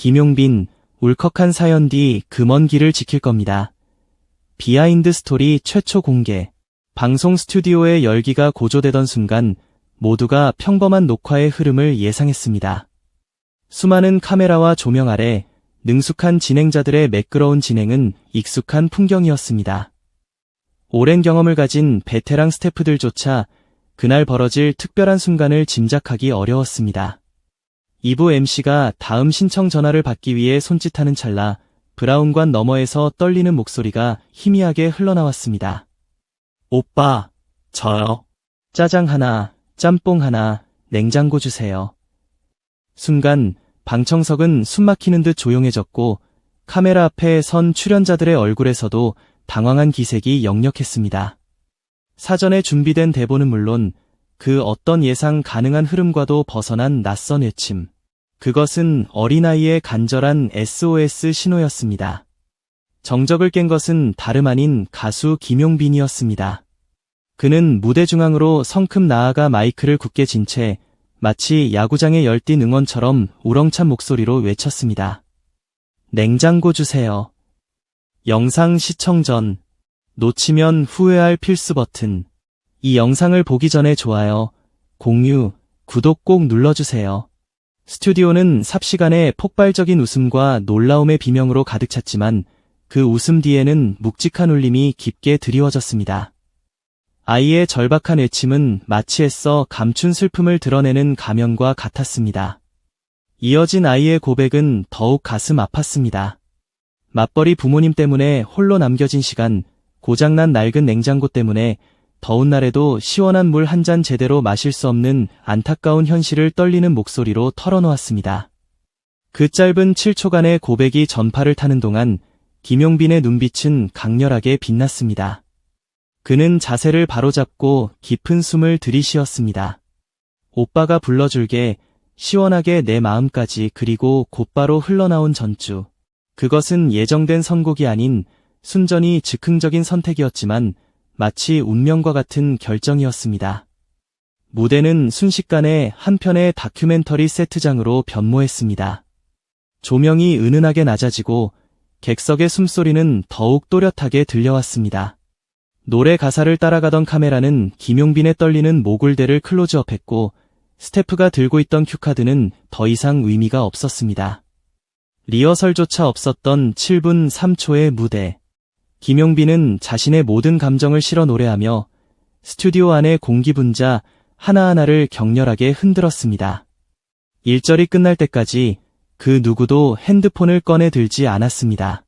김용빈, 울컥한 사연 뒤 그 먼 길을 지킬 겁니다. 비하인드 스토리 최초 공개. 방송 스튜디오의 열기가 고조되던 순간 모두가 평범한 녹화의 흐름을 예상했습니다. 수많은 카메라와 조명 아래 능숙한 진행자들의 매끄러운 진행은 익숙한 풍경이었습니다. 오랜 경험을 가진 베테랑 스태프들조차 그날 벌어질 특별한 순간을 짐작하기 어려웠습니다. 2부 MC가 다음 신청 전화를 받기 위해 손짓하는 찰나 브라운관 너머에서 떨리는 목소리가 희미하게 흘러나왔습니다. 오빠, 저요. 짜장 하나, 짬뽕 하나, 냉장고 주세요. 순간 방청석은 숨막히는 듯 조용해졌고 카메라 앞에 선 출연자들의 얼굴에서도 당황한 기색이 역력했습니다. 사전에 준비된 대본은 물론 그 어떤 예상 가능한 흐름과도 벗어난 낯선 외침. 그것은 어린아이의 간절한 SOS 신호였습니다. 정적을 깬 것은 다름 아닌 가수 김용빈이었습니다. 그는 무대 중앙으로 성큼 나아가 마이크를 굳게 쥔 채 마치 야구장에 열띤 응원처럼 우렁찬 목소리로 외쳤습니다. 냉장고 주세요. 영상 시청 전. 놓치면 후회할 필수 버튼. 이 영상을 보기 전에 좋아요, 공유, 구독 꼭 눌러주세요. 스튜디오는 삽시간에 폭발적인 웃음과 놀라움의 비명으로 가득 찼지만 그 웃음 뒤에는 묵직한 울림이 깊게 드리워졌습니다. 아이의 절박한 외침은 마치 애써 감춘 슬픔을 드러내는 가면과 같았습니다. 이어진 아이의 고백은 더욱 가슴 아팠습니다. 맞벌이 부모님 때문에 홀로 남겨진 시간, 고장난 낡은 냉장고 때문에 더운 날에도 시원한 물 한 잔 제대로 마실 수 없는 안타까운 현실을 떨리는 목소리로 털어놓았습니다. 그 짧은 7초간의 고백이 전파를 타는 동안 김용빈의 눈빛은 강렬하게 빛났습니다. 그는 자세를 바로잡고 깊은 숨을 들이쉬었습니다. 오빠가 불러줄게, 시원하게 내 마음까지. 그리고 곧바로 흘러나온 전주. 그것은 예정된 선곡이 아닌 순전히 즉흥적인 선택이었지만 마치 운명과 같은 결정이었습니다. 무대는 순식간에 한 편의 다큐멘터리 세트장으로 변모했습니다. 조명이 은은하게 낮아지고 객석의 숨소리는 더욱 또렷하게 들려왔습니다. 노래 가사를 따라가던 카메라는 김용빈의 떨리는 목울대를 클로즈업했고 스태프가 들고 있던 큐카드는 더 이상 의미가 없었습니다. 리허설조차 없었던 7분 3초의 무대. 김용빈은 자신의 모든 감정을 실어 노래하며 스튜디오 안의 공기분자 하나하나를 격렬하게 흔들었습니다. 1절이 끝날 때까지 그 누구도 핸드폰을 꺼내 들지 않았습니다.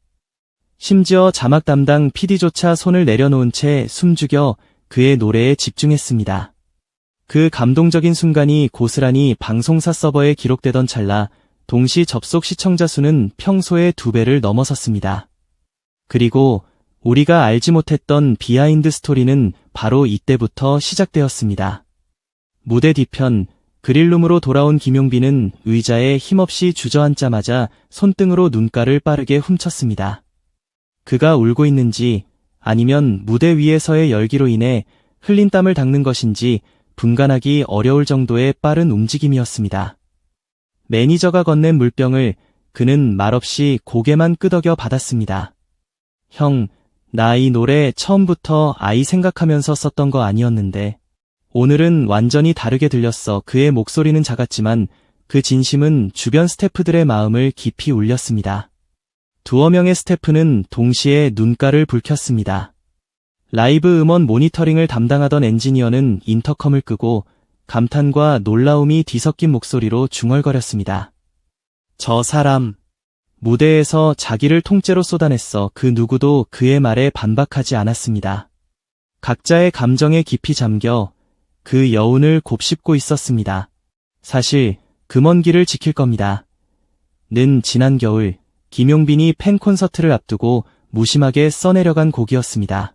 심지어 자막 담당 PD조차 손을 내려놓은 채 숨죽여 그의 노래에 집중했습니다. 그 감동적인 순간이 고스란히 방송사 서버에 기록되던 찰나 동시 접속 시청자 수는 평소의 2배를 넘어섰습니다. 그리고 우리가 알지 못했던 비하인드 스토리는 바로 이때부터 시작되었습니다. 무대 뒤편 그릴룸으로 돌아온 김용빈은 의자에 힘없이 주저앉자마자 손등으로 눈가를 빠르게 훔쳤습니다. 그가 울고 있는지 아니면 무대 위에서의 열기로 인해 흘린 땀을 닦는 것인지 분간하기 어려울 정도의 빠른 움직임이었습니다. 매니저가 건넨 물병을 그는 말없이 고개만 끄덕여 받았습니다. 형, 나 이 노래 처음부터 아이 생각하면서 썼던 거 아니었는데 오늘은 완전히 다르게 들렸어. 그의 목소리는 작았지만 그 진심은 주변 스태프들의 마음을 깊이 울렸습니다. 두어 명의 스태프는 동시에 눈가를 붉혔습니다. 라이브 음원 모니터링을 담당하던 엔지니어는 인터컴을 끄고 감탄과 놀라움이 뒤섞인 목소리로 중얼거렸습니다. 저 사람, 무대에서 자기를 통째로 쏟아냈어. 그 누구도 그의 말에 반박하지 않았습니다. 각자의 감정에 깊이 잠겨 그 여운을 곱씹고 있었습니다. 사실 그 먼 길을 지킬 겁니다. 는 지난 겨울 김용빈이 팬 콘서트를 앞두고 무심하게 써내려간 곡이었습니다.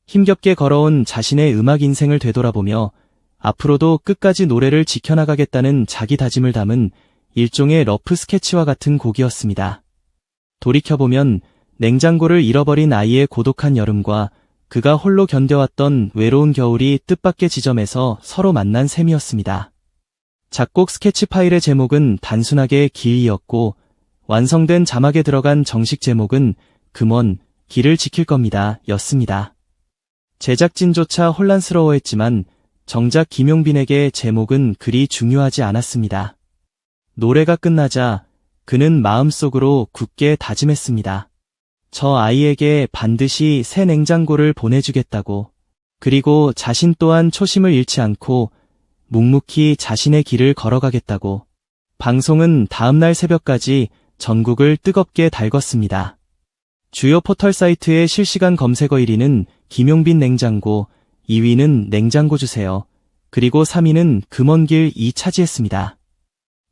힘겹게 걸어온 자신의 음악 인생을 되돌아보며 앞으로도 끝까지 노래를 지켜나가겠다는 자기 다짐을 담은 일종의 러프 스케치와 같은 곡이었습니다. 돌이켜보면 냉장고를 잃어버린 아이의 고독한 여름과 그가 홀로 견뎌왔던 외로운 겨울이 뜻밖의 지점에서 서로 만난 셈이었습니다. 작곡 스케치 파일의 제목은 단순하게 길이였고 완성된 자막에 들어간 정식 제목은 금원, 길을 지킬 겁니다. 였습니다. 제작진조차 혼란스러워했지만 정작 김용빈에게 제목은 그리 중요하지 않았습니다. 노래가 끝나자 그는 마음속으로 굳게 다짐했습니다. 저 아이에게 반드시 새 냉장고를 보내주겠다고. 그리고 자신 또한 초심을 잃지 않고 묵묵히 자신의 길을 걸어가겠다고. 방송은 다음날 새벽까지 전국을 뜨겁게 달궜습니다. 주요 포털 사이트의 실시간 검색어 1위는 김용빈 냉장고, 2위는 냉장고 주세요. 그리고 3위는 금원길이 차지했습니다.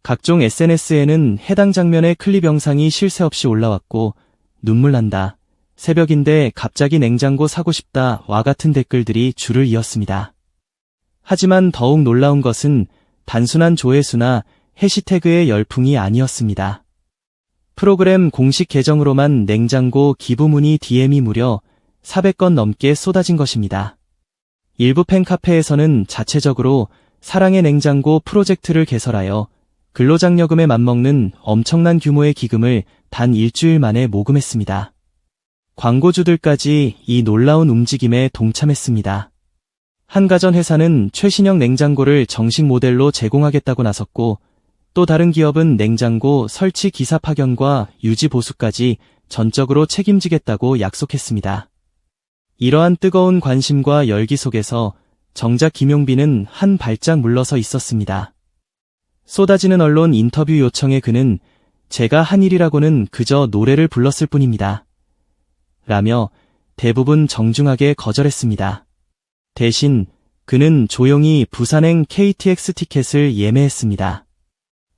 각종 SNS에는 해당 장면의 클립 영상이 쉴 새 없이 올라왔고 눈물 난다, 새벽인데 갑자기 냉장고 사고 싶다 와 같은 댓글들이 줄을 이었습니다. 하지만 더욱 놀라운 것은 단순한 조회수나 해시태그의 열풍이 아니었습니다. 프로그램 공식 계정으로만 냉장고 기부 문의 DM이 무려 400건 넘게 쏟아진 것입니다. 일부 팬카페에서는 자체적으로 사랑의 냉장고 프로젝트를 개설하여 근로장려금에 맞먹는 엄청난 규모의 기금을 단 일주일 만에 모금했습니다. 광고주들까지 이 놀라운 움직임에 동참했습니다. 한 가전회사는 최신형 냉장고를 정식 모델로 제공하겠다고 나섰고, 또 다른 기업은 냉장고 설치 기사 파견과 유지 보수까지 전적으로 책임지겠다고 약속했습니다. 이러한 뜨거운 관심과 열기 속에서 정작 김용빈은 한 발짝 물러서 있었습니다. 쏟아지는 언론 인터뷰 요청에 그는 제가 한 일이라고는 그저 노래를 불렀을 뿐입니다. 라며 대부분 정중하게 거절했습니다. 대신 그는 조용히 부산행 KTX 티켓을 예매했습니다.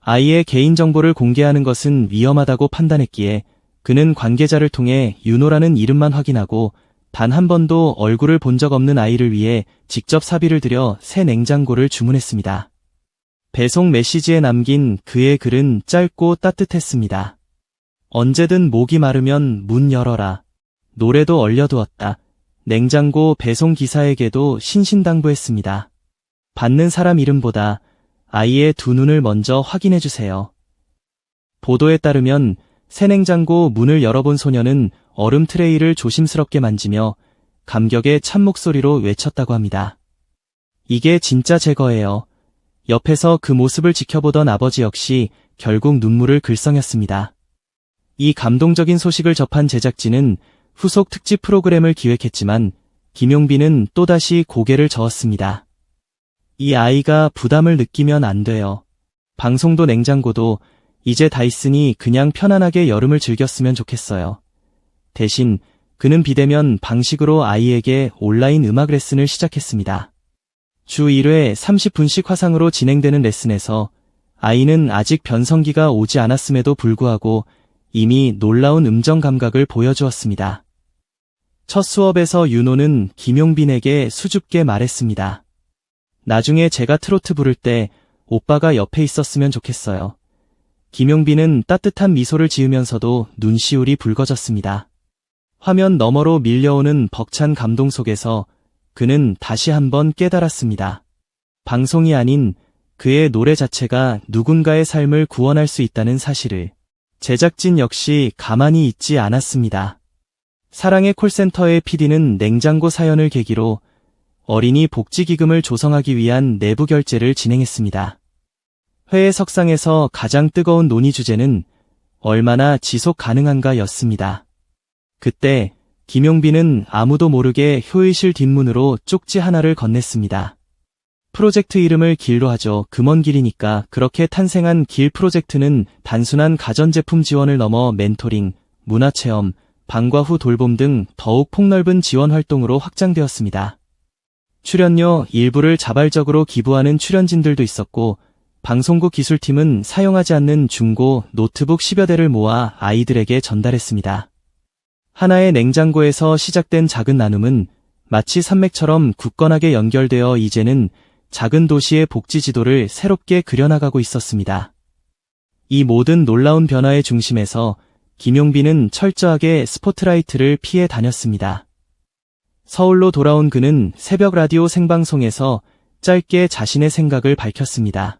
아이의 개인정보를 공개하는 것은 위험하다고 판단했기에 그는 관계자를 통해 윤호라는 이름만 확인하고 단 한 번도 얼굴을 본 적 없는 아이를 위해 직접 사비를 들여 새 냉장고를 주문했습니다. 배송 메시지에 남긴 그의 글은 짧고 따뜻했습니다. 언제든 목이 마르면 문 열어라. 노래도 얼려두었다. 냉장고 배송 기사에게도 신신당부했습니다. 받는 사람 이름보다 아이의 두 눈을 먼저 확인해주세요. 보도에 따르면 새 냉장고 문을 열어본 소녀는 얼음 트레이를 조심스럽게 만지며 감격의 찬 목소리로 외쳤다고 합니다. 이게 진짜 제 거예요. 옆에서 그 모습을 지켜보던 아버지 역시 결국 눈물을 글썽였습니다. 이 감동적인 소식을 접한 제작진은 후속 특집 프로그램을 기획했지만 김용빈은 또다시 고개를 저었습니다. 이 아이가 부담을 느끼면 안 돼요. 방송도 냉장고도 이제 다 있으니 그냥 편안하게 여름을 즐겼으면 좋겠어요. 대신 그는 비대면 방식으로 아이에게 온라인 음악 레슨을 시작했습니다. 주 1회 30분씩 화상으로 진행되는 레슨에서 아이는 아직 변성기가 오지 않았음에도 불구하고 이미 놀라운 음정 감각을 보여주었습니다. 첫 수업에서 윤호는 김용빈에게 수줍게 말했습니다. 나중에 제가 트로트 부를 때 오빠가 옆에 있었으면 좋겠어요. 김용빈은 따뜻한 미소를 지으면서도 눈시울이 붉어졌습니다. 화면 너머로 밀려오는 벅찬 감동 속에서 그는 다시 한번 깨달았습니다. 방송이 아닌 그의 노래 자체가 누군가의 삶을 구원할 수 있다는 사실을. 제작진 역시 가만히 있지 않았습니다. 사랑의 콜센터의 PD는 냉장고 사연을 계기로 어린이 복지기금을 조성하기 위한 내부 결재를 진행했습니다. 회의 석상에서 가장 뜨거운 논의 주제는 얼마나 지속 가능한가 였습니다. 그때 김용빈은 아무도 모르게 효의실 뒷문으로 쪽지 하나를 건넸습니다. 프로젝트 이름을 길로 하죠. 금원길이니까. 그렇게 탄생한 길 프로젝트는 단순한 가전제품 지원을 넘어 멘토링, 문화체험, 방과 후 돌봄 등 더욱 폭넓은 지원 활동으로 확장되었습니다. 출연료 일부를 자발적으로 기부하는 출연진들도 있었고, 방송국 기술팀은 사용하지 않는 중고 노트북 10여 대를 모아 아이들에게 전달했습니다. 하나의 냉장고에서 시작된 작은 나눔은 마치 산맥처럼 굳건하게 연결되어 이제는 작은 도시의 복지 지도를 새롭게 그려나가고 있었습니다. 이 모든 놀라운 변화의 중심에서 김용빈은 철저하게 스포트라이트를 피해 다녔습니다. 서울로 돌아온 그는 새벽 라디오 생방송에서 짧게 자신의 생각을 밝혔습니다.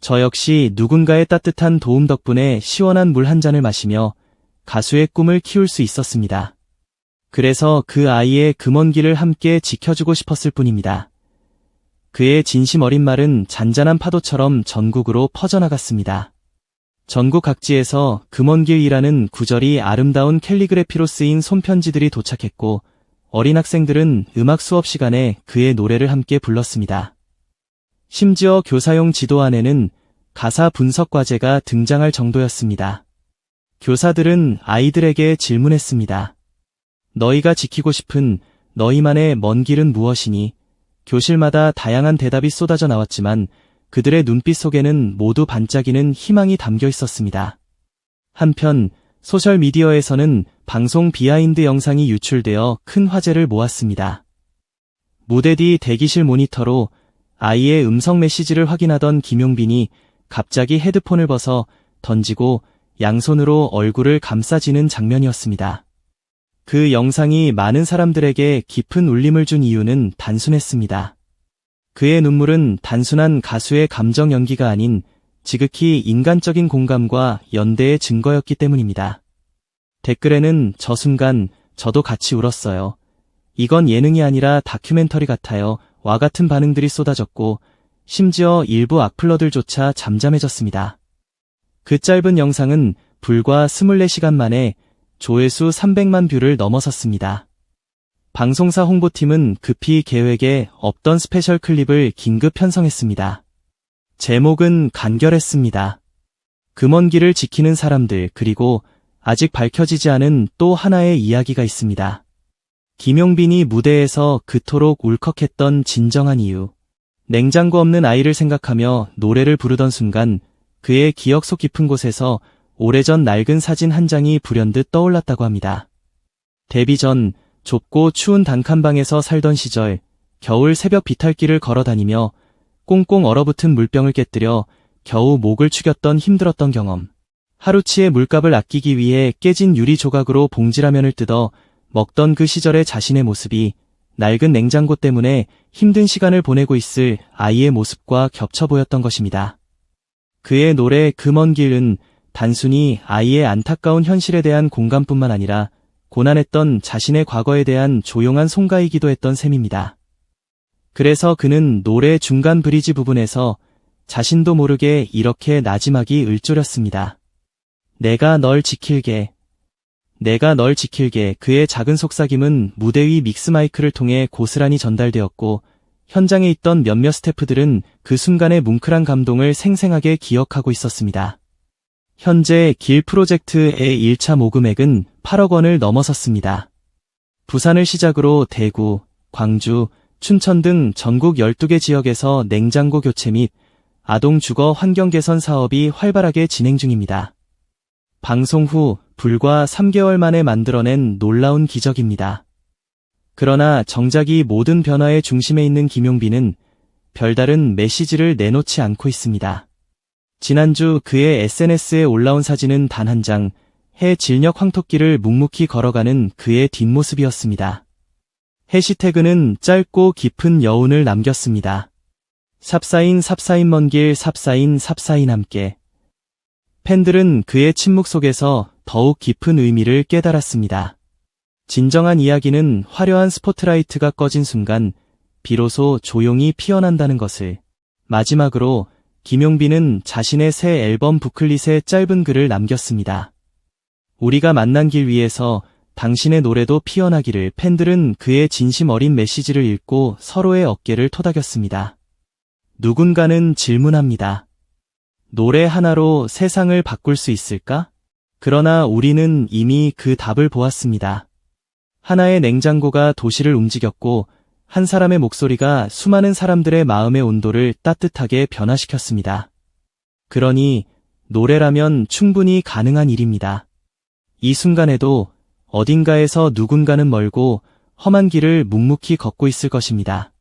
저 역시 누군가의 따뜻한 도움 덕분에 시원한 물 한 잔을 마시며 가수의 꿈을 키울 수 있었습니다. 그래서 그 아이의 금원 길을 함께 지켜주고 싶었을 뿐입니다. 그의 진심 어린 말은 잔잔한 파도처럼 전국으로 퍼져나갔습니다. 전국 각지에서 금원길이라는 구절이 아름다운 캘리그래피로 쓰인 손편지들이 도착했고 어린 학생들은 음악 수업 시간에 그의 노래를 함께 불렀습니다. 심지어 교사용 지도 안에는 가사 분석 과제가 등장할 정도였습니다. 교사들은 아이들에게 질문했습니다. 너희가 지키고 싶은 너희만의 먼 길은 무엇이니? 교실마다 다양한 대답이 쏟아져 나왔지만 그들의 눈빛 속에는 모두 반짝이는 희망이 담겨 있었습니다. 한편 소셜미디어에서는 방송 비하인드 영상이 유출되어 큰 화제를 모았습니다. 무대 뒤 대기실 모니터로 아이의 음성 메시지를 확인하던 김용빈이 갑자기 헤드폰을 벗어 던지고 양손으로 얼굴을 감싸지는 장면이었습니다. 그 영상이 많은 사람들에게 깊은 울림을 준 이유는 단순했습니다. 그의 눈물은 단순한 가수의 감정 연기가 아닌 지극히 인간적인 공감과 연대의 증거였기 때문입니다. 댓글에는 저 순간 저도 같이 울었어요. 이건 예능이 아니라 다큐멘터리 같아요. 와 같은 반응들이 쏟아졌고 심지어 일부 악플러들조차 잠잠해졌습니다. 그 짧은 영상은 불과 24시간 만에 조회수 300만 뷰를 넘어섰습니다. 방송사 홍보팀은 급히 계획에 없던 스페셜 클립을 긴급 편성했습니다. 제목은 간결했습니다. 금원길을 지키는 사람들 그리고 아직 밝혀지지 않은 또 하나의 이야기가 있습니다. 김용빈이 무대에서 그토록 울컥했던 진정한 이유. 냉장고 없는 아이를 생각하며 노래를 부르던 순간 그의 기억 속 깊은 곳에서 오래전 낡은 사진 한 장이 불현듯 떠올랐다고 합니다. 데뷔 전 좁고 추운 단칸방에서 살던 시절 겨울 새벽 비탈길을 걸어다니며 꽁꽁 얼어붙은 물병을 깨뜨려 겨우 목을 축였던 힘들었던 경험. 하루치의 물값을 아끼기 위해 깨진 유리 조각으로 봉지라면을 뜯어 먹던 그 시절의 자신의 모습이 낡은 냉장고 때문에 힘든 시간을 보내고 있을 아이의 모습과 겹쳐 보였던 것입니다. 그의 노래 그 먼 길은 단순히 아이의 안타까운 현실에 대한 공감뿐만 아니라 고난했던 자신의 과거에 대한 조용한 송가이기도 했던 셈입니다. 그래서 그는 노래 중간 브리지 부분에서 자신도 모르게 이렇게 나지막이 을조렸습니다. 내가 널 지킬게. 내가 널 지킬게. 그의 작은 속삭임은 무대 위 믹스 마이크를 통해 고스란히 전달되었고 현장에 있던 몇몇 스태프들은 그 순간의 뭉클한 감동을 생생하게 기억하고 있었습니다. 현재 길 프로젝트의 1차 모금액은 8억 원을 넘어섰습니다. 부산을 시작으로 대구, 광주, 춘천 등 전국 12개 지역에서 냉장고 교체 및 아동 주거 환경 개선 사업이 활발하게 진행 중입니다. 방송 후 불과 3개월 만에 만들어낸 놀라운 기적입니다. 그러나 정작 이 모든 변화의 중심에 있는 김용빈은 별다른 메시지를 내놓지 않고 있습니다. 지난주 그의 SNS에 올라온 사진은 단 한 장, 해 질녘 황토길을 묵묵히 걸어가는 그의 뒷모습이었습니다. 해시태그는 짧고 깊은 여운을 남겼습니다. 삽사인 먼 길 삽사인 함께. 팬들은 그의 침묵 속에서 더욱 깊은 의미를 깨달았습니다. 진정한 이야기는 화려한 스포트라이트가 꺼진 순간 비로소 조용히 피어난다는 것을. 마지막으로 김용빈은 자신의 새 앨범 부클릿에 짧은 글을 남겼습니다. 우리가 만난 길 위에서 당신의 노래도 피어나기를. 팬들은 그의 진심 어린 메시지를 읽고 서로의 어깨를 토닥였습니다. 누군가는 질문합니다. 노래 하나로 세상을 바꿀 수 있을까? 그러나 우리는 이미 그 답을 보았습니다. 하나의 냉장고가 도시를 움직였고 한 사람의 목소리가 수많은 사람들의 마음의 온도를 따뜻하게 변화시켰습니다. 그러니 노래라면 충분히 가능한 일입니다. 이 순간에도 어딘가에서 누군가는 멀고 험한 길을 묵묵히 걷고 있을 것입니다.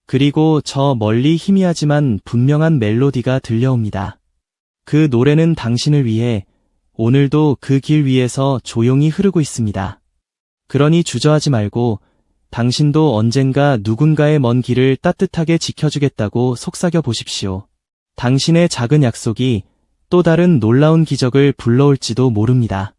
그리고 저 멀리 희미하지만 분명한 멜로디가 들려옵니다. 그 노래는 당신을 위해 오늘도 그 길 위에서 조용히 흐르고 있습니다. 그러니 주저하지 말고 당신도 언젠가 누군가의 먼 길을 따뜻하게 지켜주겠다고 속삭여 보십시오. 당신의 작은 약속이 또 다른 놀라운 기적을 불러올지도 모릅니다.